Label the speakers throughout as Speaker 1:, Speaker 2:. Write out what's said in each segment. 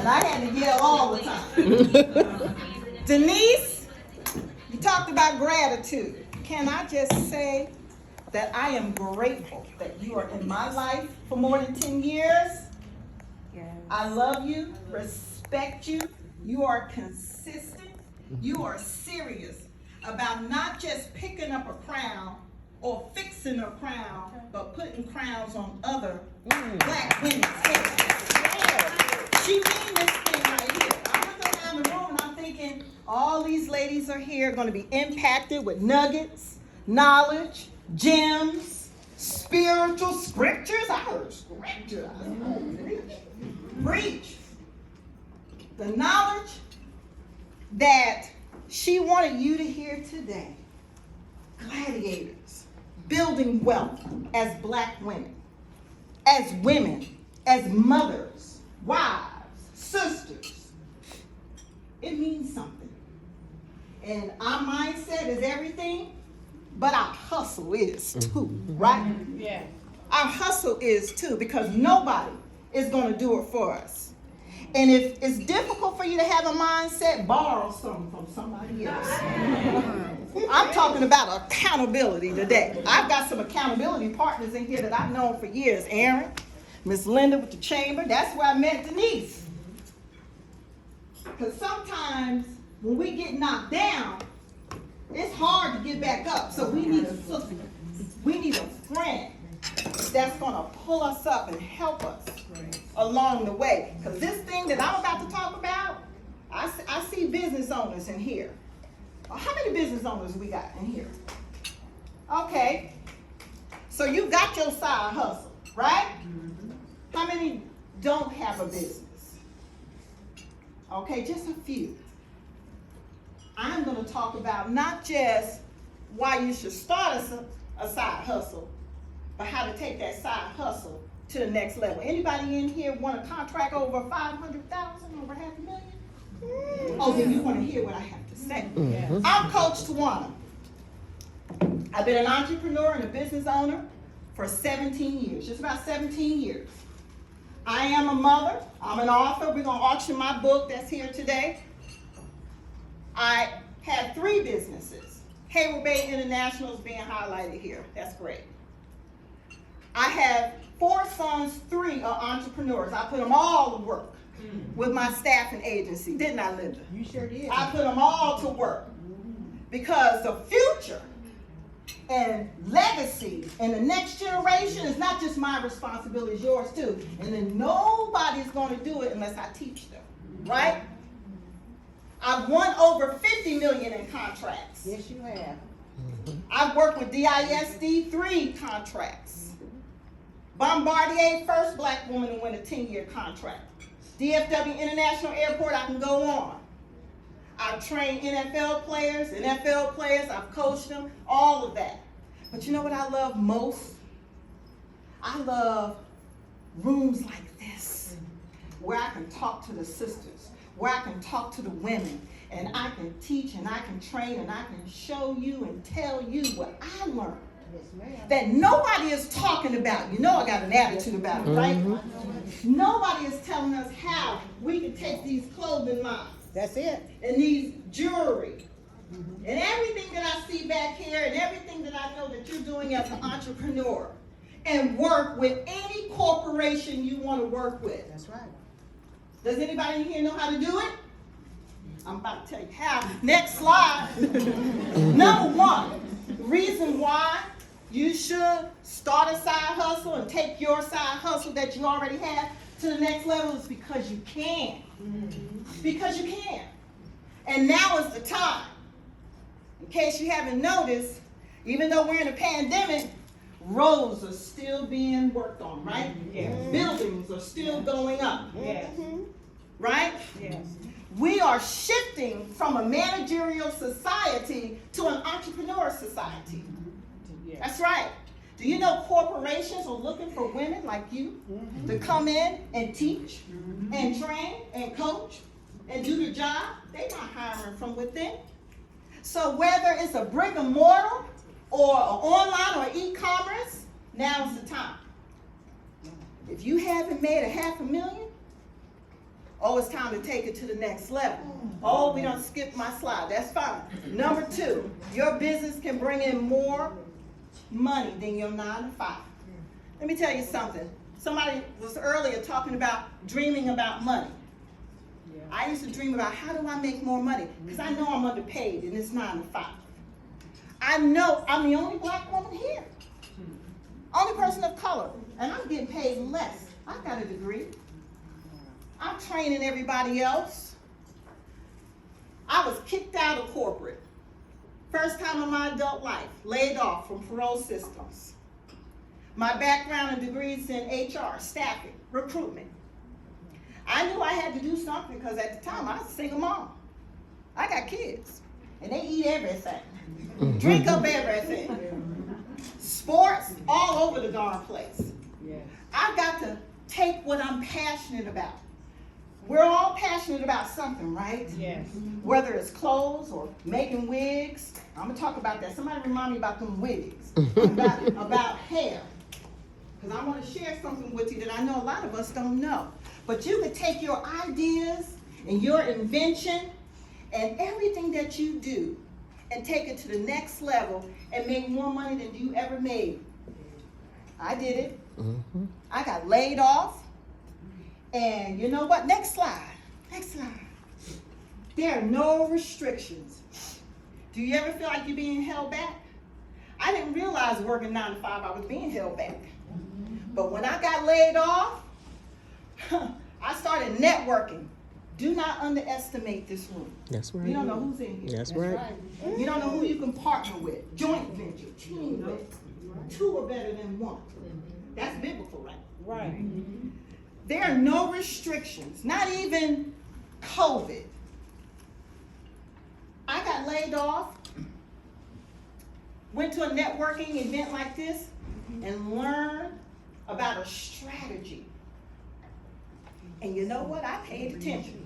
Speaker 1: and I had to yell all the time. Denise, you talked about gratitude. Can I just say that I am grateful that you are in my life for more than 10 years. Yes. I love you, respect you. You are consistent. You are serious about not just picking up a crown or fixing a crown, but putting crowns on other black women's heads. She means this thing right here. I'm looking around the room and I'm thinking, all these ladies are here going to be impacted with nuggets, knowledge, gems, spiritual scriptures. I heard scripture. Preach. The knowledge that she wanted you to hear today. Gladiators, building wealth as black women, as mothers, wives, sisters. It means something. And our mindset is everything, but our hustle is too, right? Yeah. Our hustle is too, because nobody is going to do it for us. And if it's difficult for you to have a mindset, borrow something from somebody else. I'm talking about accountability today. I've got some accountability partners in here that I've known for years. Aaron, Miss Linda with the chamber. That's where I met Denise. Because sometimes when we get knocked down, it's hard to get back up. So we need a sister. We need a friend that's going to pull us up and help us along the way. Because this thing that I'm about to talk about, I see business owners in here. How many business owners we got in here? Okay. So you got your side hustle, right? How many don't have a business? Okay, just a few. I'm going to talk about not just why you should start a side hustle, but how to take that side hustle to the next level. Anybody in here want a contract over 500,000, over $500,000? Oh, then you want to hear what I have to say. I'm Coach Tawanna. I've been an entrepreneur and a business owner for 17 years, just about 17 years. I am a mother. I'm an author. We're going to auction my book that's here today. I had 3 businesses. Heyward-Bey International is being highlighted here. That's great. I have 4 sons, 3 are entrepreneurs. I put them all to work with my staffing agency, didn't I, Linda? You sure did. I put them all to work because the future and legacy and the next generation is not just my responsibility, it's yours too. And then nobody's going to do it unless I teach them, right? I've won over $50 million in contracts. Yes, you have. I've worked with DISD 3 contracts. Bombardier, first black woman to win a 10-year contract. DFW International Airport, I can go on. I've trained NFL players, I've coached them, all of that. But you know what I love most? I love rooms like this, where I can talk to the sisters, where I can talk to the women, and I can teach and I can train and I can show you and tell you what I learned. That nobody is talking about. You know I got an attitude about it, right? Nobody is telling us how we can take these clothing lines. That's it. And these jewelry. And everything that I see back here and everything that I know that you're doing as an entrepreneur and work with any corporation you want to work with. That's right. Does anybody in here know how to do it? I'm about to tell you how. Next slide. Number 1, reason why you should start a side hustle and take your side hustle that you already have to the next level is because you can. Because you can. And now is the time. In case you haven't noticed, even though we're in a pandemic, roads are still being worked on, right? Yes. Buildings are still going up. Yes. Right? Yes. We are shifting from a managerial society to an entrepreneur society. That's right. Do you know corporations are looking for women like you to come in and teach and train and coach and do the job? They're not hiring from within. So whether it's a brick and mortar or online or e-commerce, now's the time. If you haven't made $500,000 Oh, it's time to take it to the next level. Oh, we don't skip my slide. That's fine. Number 2, your business can bring in more money than your 9 to 5. Let me tell you something. Somebody was earlier talking about dreaming about money. I used to dream about how do I make more money? Because I know I'm underpaid and it's 9 to 5. I know I'm the only black woman here. Only person of color. And I'm getting paid less. I got a degree. I'm training everybody else. I was kicked out of corporate. First time in my adult life, laid off from parole systems. My background and degrees in HR, staffing, recruitment. I knew I had to do something because at the time I was a single mom. I got kids and they eat everything, drink up everything. Sports all over the darn place. I've got to take what I'm passionate about. We're all passionate about something, right? Yes. Whether it's clothes or making wigs. I'm gonna talk about that. Somebody remind me about them wigs. about hair. Because I want to share something with you that I know a lot of us don't know. But you could take your ideas and your invention and everything that you do and take it to the next level and make more money than you ever made. I did it. I got laid off. And you know what? Next slide. Next slide. There are no restrictions. Do you ever feel like you're being held back? I didn't realize working 9 to 5 I was being held back. But when I got laid off, I started networking. Do not underestimate this room. That's right. You don't know who's in here. That's right. You don't know who you can partner with. Joint venture, team with. 2 are better than 1. That's biblical, right? Right. There are no restrictions, not even COVID. I got laid off, went to a networking event like this, and learned about a strategy. And you know what? I paid attention.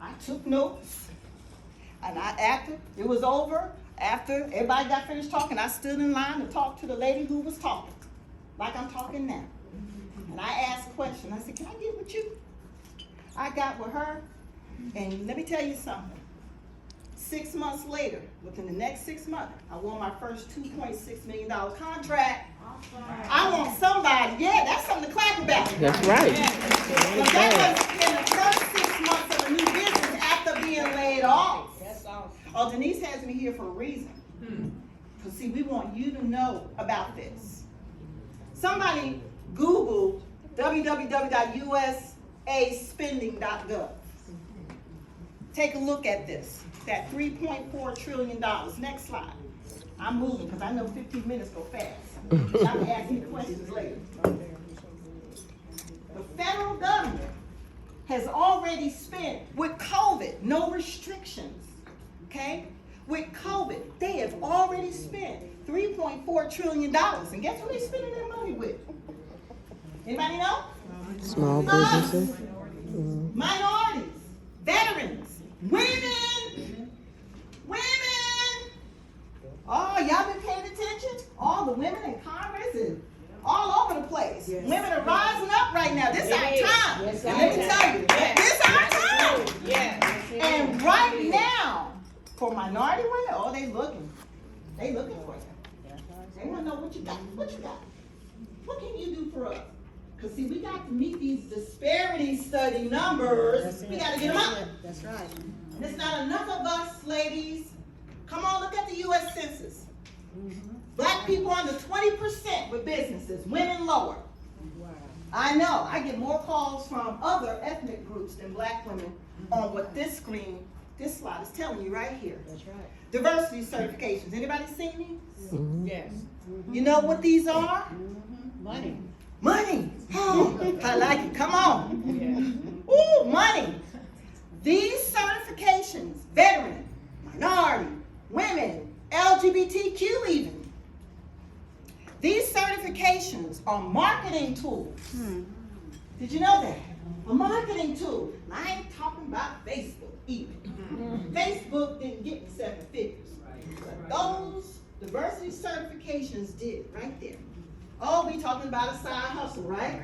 Speaker 1: I took notes. And after it was over, after everybody got finished talking, I stood in line to talk to the lady who was talking, like I'm talking now. And I asked questions. I said, can I get with you? I got with her, and let me tell you something. 6 months later, within the next 6 months, I won my first $2.6 million contract. I want somebody, that's something to clap about.
Speaker 2: That's right.
Speaker 1: But that was in the first 6 months of a new business after being laid off. That's awesome. Oh, Denise has me here for a reason. Because see, we want you to know about this. Somebody Googled www.USASpendinggov. Take a look at this. That $3.4 trillion. Next slide. I'm moving because I know 15 minutes go fast. I'm going to ask you questions later. The federal government has already spent, with COVID, no restrictions, okay? With COVID, they have already spent $3.4 trillion. And guess who they're spending their money with? Anybody know?
Speaker 2: Small businesses.
Speaker 1: Minorities, veterans, women. Oh, y'all been paying attention? All the women in Congress and all over the place. Yes. Women are rising up right now. This is our time. Yes, and let me tell you, this is our time. Yes. And right now, for minority women, oh, they looking. They looking for you. They want to know what you got. What you got? What can you do for us? Because see, we got to meet these disparity study numbers. We got to get them up. That's right. And it's not enough of us, ladies. Come on, look at the U.S. Census. Black people under 20% with businesses, women lower. Wow. I know, I get more calls from other ethnic groups than black women on what this slide is telling you right here. That's right. Diversity certifications. Anybody seen these? Yes. You know what these are? Money. Money. Oh, I like it. Come on. Ooh, money. These certifications, veteran, minority, women, LGBTQ even. These certifications are marketing tools. Did you know that? A marketing tool. I ain't talking about Facebook even. Facebook didn't get me 7 figures. But those diversity certifications did right there. Oh, we talking about a side hustle, right?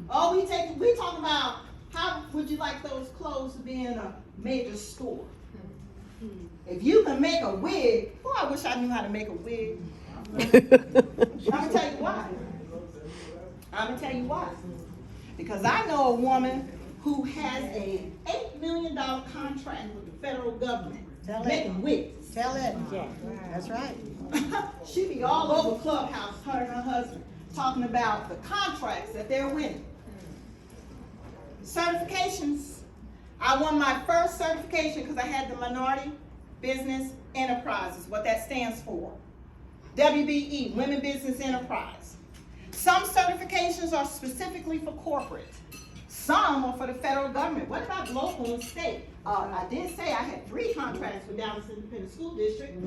Speaker 1: Oh, we talking about how would you like those clothes to be in a major store. If you can make a wig, oh, I wish I knew how to make a wig. I'm gonna tell you why. Because I know a woman who has a $8 million contract with the federal government making wigs.
Speaker 3: Tell it. Yeah, that's right.
Speaker 1: She be all over Clubhouse, her and her husband, talking about the contracts that they're winning. Certifications. I won my first certification because I had the Minority Business Enterprises, what that stands for. WBE, Women Business Enterprise. Some certifications are specifically for corporate. Some are for the federal government. What about local and state? I did say I had 3 contracts with Dallas Independent School District.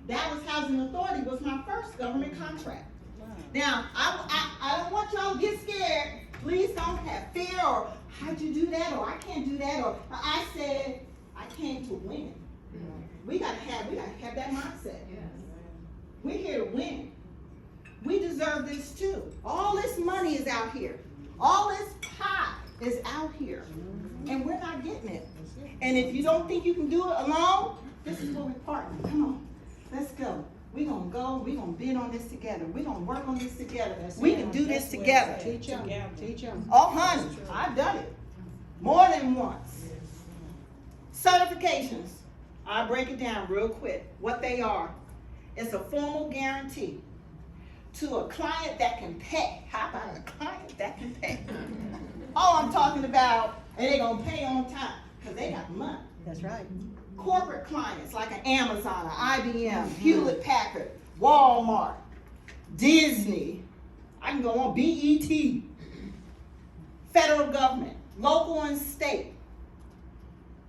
Speaker 1: Dallas Housing Authority was my first government contract. Now, I don't want y'all to get scared. Please don't have fear or how'd you do that or I can't do that or I said I came to win. We gotta have that mindset. We're here to win. We deserve this too. All this money is out here. All this pie is out here. And we're not getting it. And if you don't think you can do it alone, this is where we partner. Come on, let's go. We're gonna go, we're gonna bid on this together. We're gonna work on this together. We can do this together.
Speaker 3: Teach them.
Speaker 1: Oh, honey, I've done it more than once. Certifications. I'll break it down real quick. What they are. It's a formal guarantee to a client that can pay. How about a client that can pay? Oh, I'm talking about, and they're going to pay on time because they got money.
Speaker 3: That's right.
Speaker 1: Corporate clients like an Amazon, an IBM, Hewlett-Packard, Walmart, Disney. I can go on, BET. Federal government, local and state.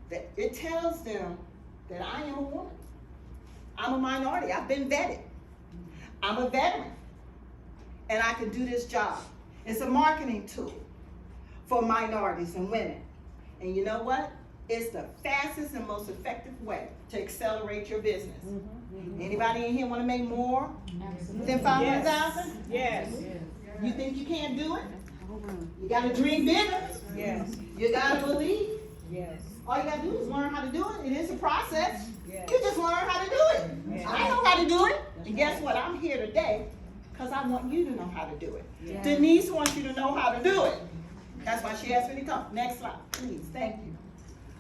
Speaker 1: It tells them that I am a woman. I'm a minority. I've been vetted. I'm a veteran. And I can do this job. It's a marketing tool for minorities and women. And you know what? It's the fastest and most effective way to accelerate your business. Anybody in here want to make more than 500,000?
Speaker 3: Yes.
Speaker 1: You think you can't do it? You got to dream bigger.
Speaker 3: Yes.
Speaker 1: You got to believe.
Speaker 3: Yes.
Speaker 1: All you got to do is learn how to do it. It is a process.
Speaker 3: Yes.
Speaker 1: You just learn how to do it.
Speaker 3: Yes.
Speaker 1: I know how to do it. And guess what? I'm here today because I want you to know how to do it.
Speaker 3: Yes.
Speaker 1: Denise wants you to know how to do it. That's why she asked me to come. Next slide, please. Thank you.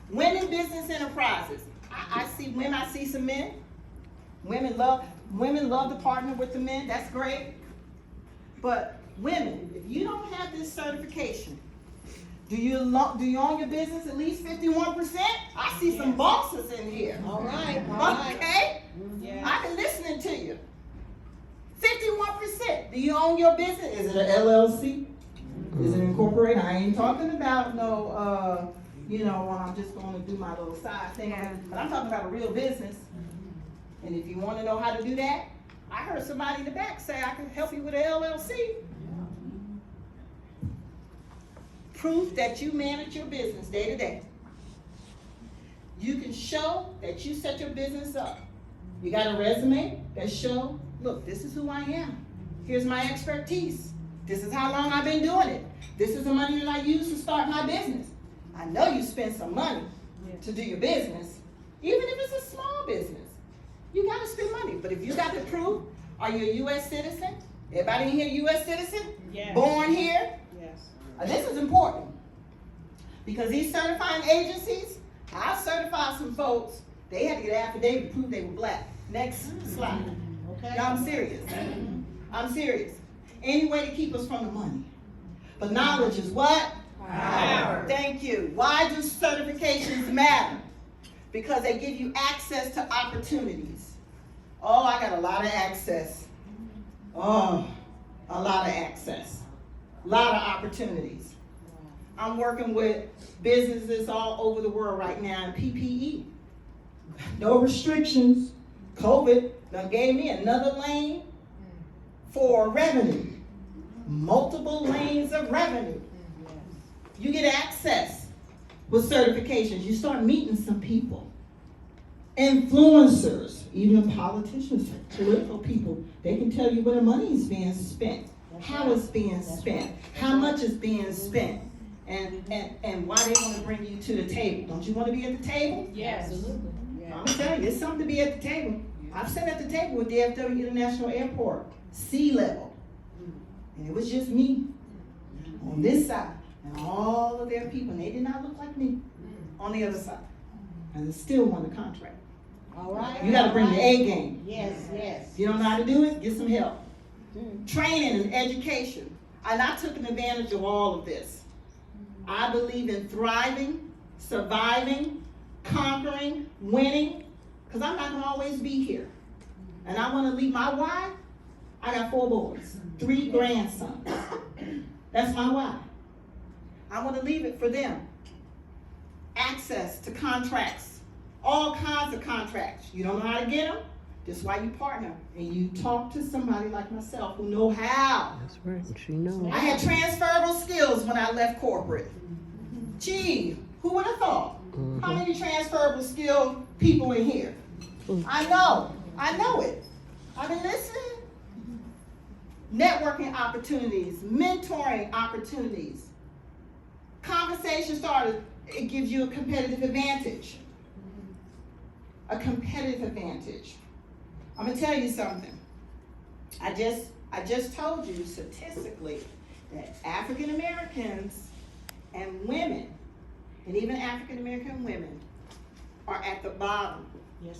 Speaker 1: Women business enterprises. I see women. I see some men. Women love to partner with the men. That's great. But women, if you don't have this certification, do you own your business at least 51%? I see some bosses in here.
Speaker 3: All right.
Speaker 1: Okay?
Speaker 3: Yeah.
Speaker 1: I've been listening to you. 51%. Do you own your business? Is it an LLC? Is it incorporated? I ain't talking about no, I'm just going to do my little side thing. But I'm talking about a real business. And if you want to know how to do that, I heard somebody in the back say I can help you with an LLC. Proof that you manage your business day to day. You can show that you set your business up. You got a resume that show, look, this is who I am. Here's my expertise. This is how long I've been doing it. This is the money that I use to start my business. I know you spend some money to do your business, even if it's a small business. You got to spend money. But if you got the proof, are you a U.S. citizen? Everybody in here U.S. citizen?
Speaker 3: Yes.
Speaker 1: Born here?
Speaker 3: Yes.
Speaker 1: This is important because these certifying agencies, I certified some folks, they had to get an affidavit to prove they were black. Next slide.
Speaker 3: Okay.
Speaker 1: Y'all, I'm serious. I'm serious. Any way to keep us from the money. But knowledge is what?
Speaker 3: Power.
Speaker 1: Thank you. Why do certifications matter? Because they give you access to opportunities. Oh, I got a lot of access. Oh, a lot of access. A lot of opportunities. I'm working with businesses all over the world right now in PPE. No restrictions. COVID done gave me another lane for revenue. Multiple lanes of revenue. You get access with certifications. You start meeting some people. Influencers, even politicians, political people, they can tell you where the money is being spent, how it's being spent, how much is being spent. and why they want to bring you to the table. Don't you want to be at the table?
Speaker 3: Yes.
Speaker 1: I'm telling you, it's something to be at the table. I've sat at the table with DFW International Airport, sea level, and it was just me on this side, and all of their people, and they did not look like me on the other side, and they still won the contract.
Speaker 3: All right.
Speaker 1: You got to bring the A game.
Speaker 3: Yes, yes.
Speaker 1: If you don't know how to do it, get some help. Training and education. And I took advantage of all of this. I believe in thriving, surviving, conquering, winning, because I'm not going to always be here. And I want to leave my why. I got 4 boys, 3 grandsons. That's my why. I want to leave it for them. Access to contracts, all kinds of contracts. You don't know how to get them? That's why you partner and you talk to somebody like myself who know how.
Speaker 2: That's right. She knows.
Speaker 1: I had transferable skills when I left corporate. Gee, who would have thought? How many transferable skill people in here? I know it. I've been listening. Networking opportunities, mentoring opportunities, conversation starters. It gives you a competitive advantage. A competitive advantage. I'm gonna tell you something. I just told you statistically that African Americans and women, and even African American women, are at the bottom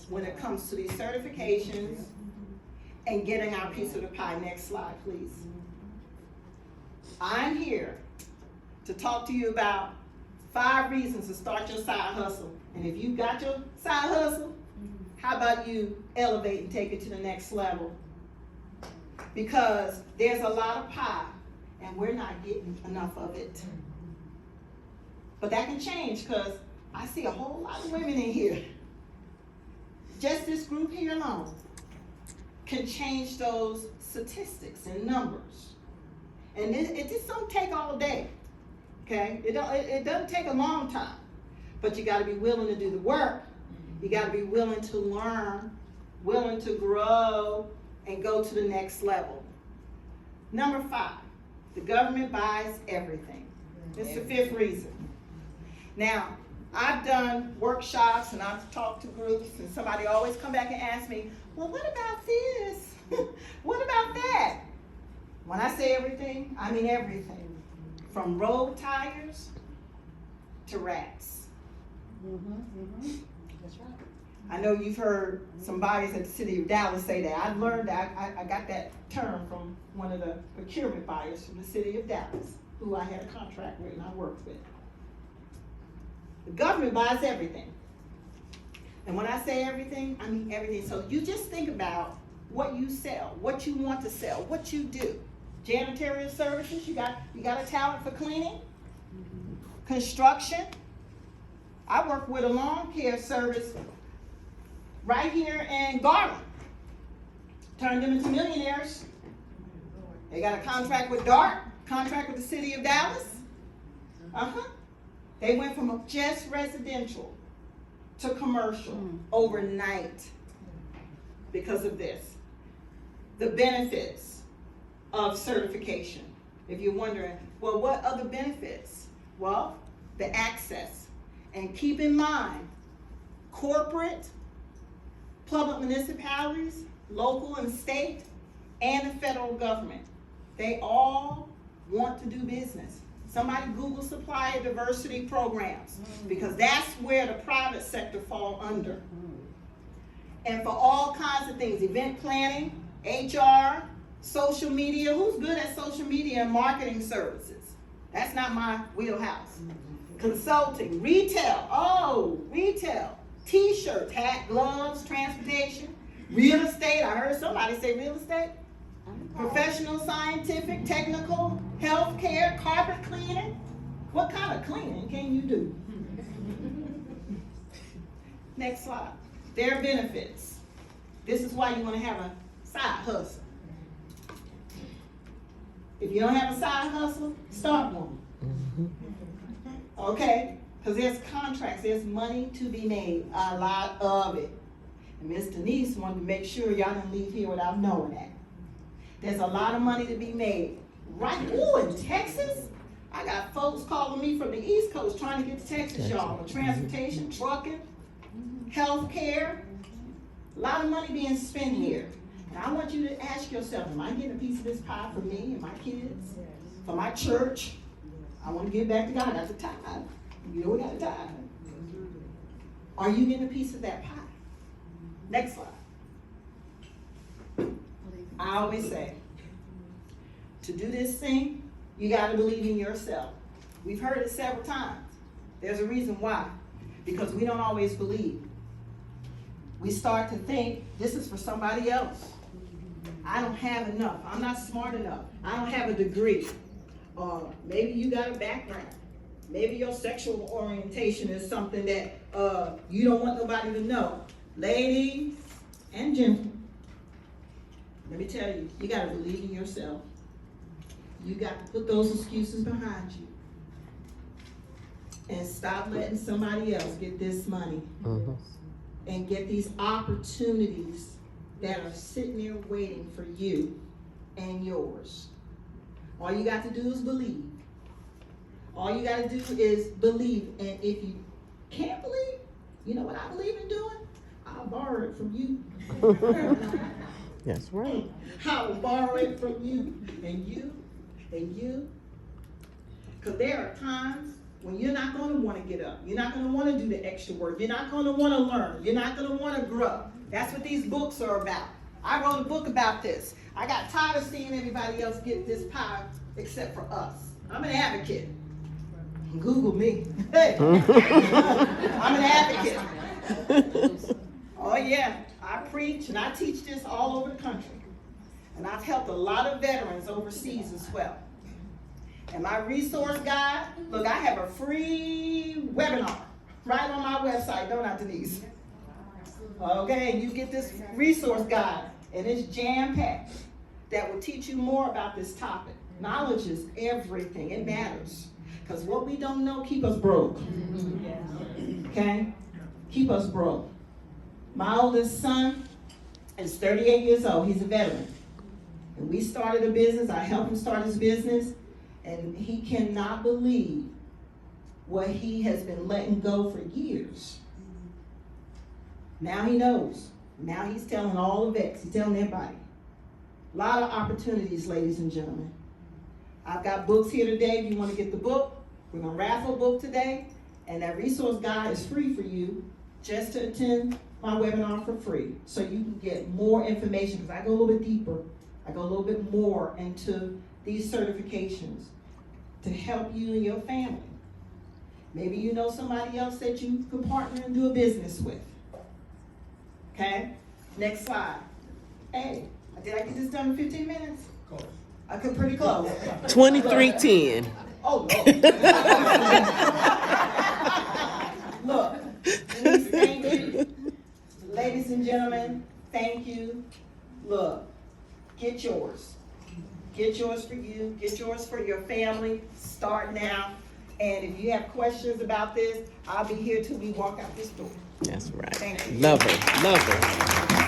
Speaker 1: when it comes to these certifications and getting our piece of the pie. Next slide, please. I'm here to talk to you about 5 reasons to start your side hustle. And if you got your side hustle, how about you elevate and take it to the next level? Because there's a lot of pie and we're not getting enough of it. But that can change because I see a whole lot of women in here. Just this group here alone can change those statistics and numbers. And it just don't take all day, okay? It doesn't take a long time, but you gotta be willing to do the work. You gotta be willing to learn, willing to grow, and go to the next level. Number 5, the government buys everything. This is the 5th reason. Now, I've done workshops and I've talked to groups and somebody always come back and ask me, well, what about this? What about that? When I say everything, I mean everything. From road tires to rats.
Speaker 3: That's right.
Speaker 1: I know you've heard some bodies at the city of Dallas say that. I've learned that. I got that term from one of the procurement buyers from the city of Dallas, who I had a contract with and I worked with. The government buys everything. And when I say everything, I mean everything. So you just think about what you sell, what you want to sell, what you do. Janitorial services, you got a talent for cleaning, construction. I work with a lawn care service right here in Garland. Turned them into millionaires. They got a contract with DART, contract with the city of Dallas. They went from just residential to commercial overnight because of this. The benefits of certification. If you're wondering, well, what other benefits? Well, the access. And keep in mind, corporate, public municipalities, local and state, and the federal government, they all want to do business. Somebody Google supplier diversity programs, because that's where the private sector fall under. And for all kinds of things, event planning, HR, social media. Who's good at social media and marketing services? That's not my wheelhouse. Consulting, retail, retail, t-shirts, hat, gloves, transportation, real estate. I heard somebody say real estate. Professional, scientific, technical, healthcare, carpet cleaning. What kind of cleaning can you do? Next slide. Their benefits. This is why you want to have a side hustle. If you don't have a side hustle, start one. Okay? Because there's contracts, there's money to be made, a lot of it. And Miss Denise wanted to make sure y'all didn't leave here without knowing that. There's a lot of money to be made. Right, ooh, in Texas, I got folks calling me from the East Coast trying to get to Texas, y'all, for transportation, trucking, healthcare. A lot of money being spent here. And I want you to ask yourself, am I getting a piece of this pie for me and my kids? For my church? I want to give back to God. That's a tithe. You know we got a tithe. Are you getting a piece of that pie? Next slide. I always say, to do this thing, you got to believe in yourself. We've heard it several times. There's a reason why. Because we don't always believe. We start to think this is for somebody else. I don't have enough. I'm not smart enough. I don't have a degree. Or maybe you got a background. Maybe your sexual orientation is something that you don't want nobody to know. Ladies and gentlemen, let me tell you, you got to believe in yourself. You got to put those excuses behind you. And stop letting somebody else get this money.
Speaker 2: Mm-hmm.
Speaker 1: And get these opportunities that are sitting there waiting for you and yours. All you got to do is believe. All you got to do is believe. And if you can't believe, you know what I believe in doing? I'll borrow it from you.
Speaker 2: That's right.
Speaker 1: I will borrow it from you and you and you. Because there are times when you're not going to want to get up. You're not going to want to do the extra work. You're not going to want to learn. You're not going to want to grow. That's what these books are about. I wrote a book about this. I got tired of seeing everybody else get this pie except for us. I'm an advocate. Google me. Hey. I'm an advocate. Oh yeah, I preach and I teach this all over the country. And I've helped a lot of veterans overseas as well. And my resource guide, look, I have a free webinar right on my website, don't I, Denise? Okay, and you get this resource guide, and it's jam-packed that will teach you more about this topic. Knowledge is everything, it matters. Because what we don't know keep us broke. Okay? Keep us broke. My oldest son is 38 years old, he's a veteran. And we started a business, I helped him start his business. And he cannot believe what he has been letting go for years. Now he knows. Now he's telling all the vets. He's telling everybody. A lot of opportunities, ladies and gentlemen. I've got books here today. If you want to get the book, we're going to raffle a book today. And that resource guide is free for you just to attend my webinar for free. So you can get more information. Because I go a little bit deeper. I go a little bit more into these certifications to help you and your family. Maybe you know somebody else that you could partner and do a business with. Okay? Next slide. Hey, did I get this done in 15 minutes? Close. I could pretty close.
Speaker 2: 23:10.
Speaker 1: Oh, Lord. Look, Denise, thank you. Ladies and gentlemen, thank you. Look, get yours. Get yours for you, get yours for your family, start now. And if you have questions about this, I'll be here till we walk out this door.
Speaker 2: That's right.
Speaker 1: Thank you.
Speaker 2: Love her. Love her.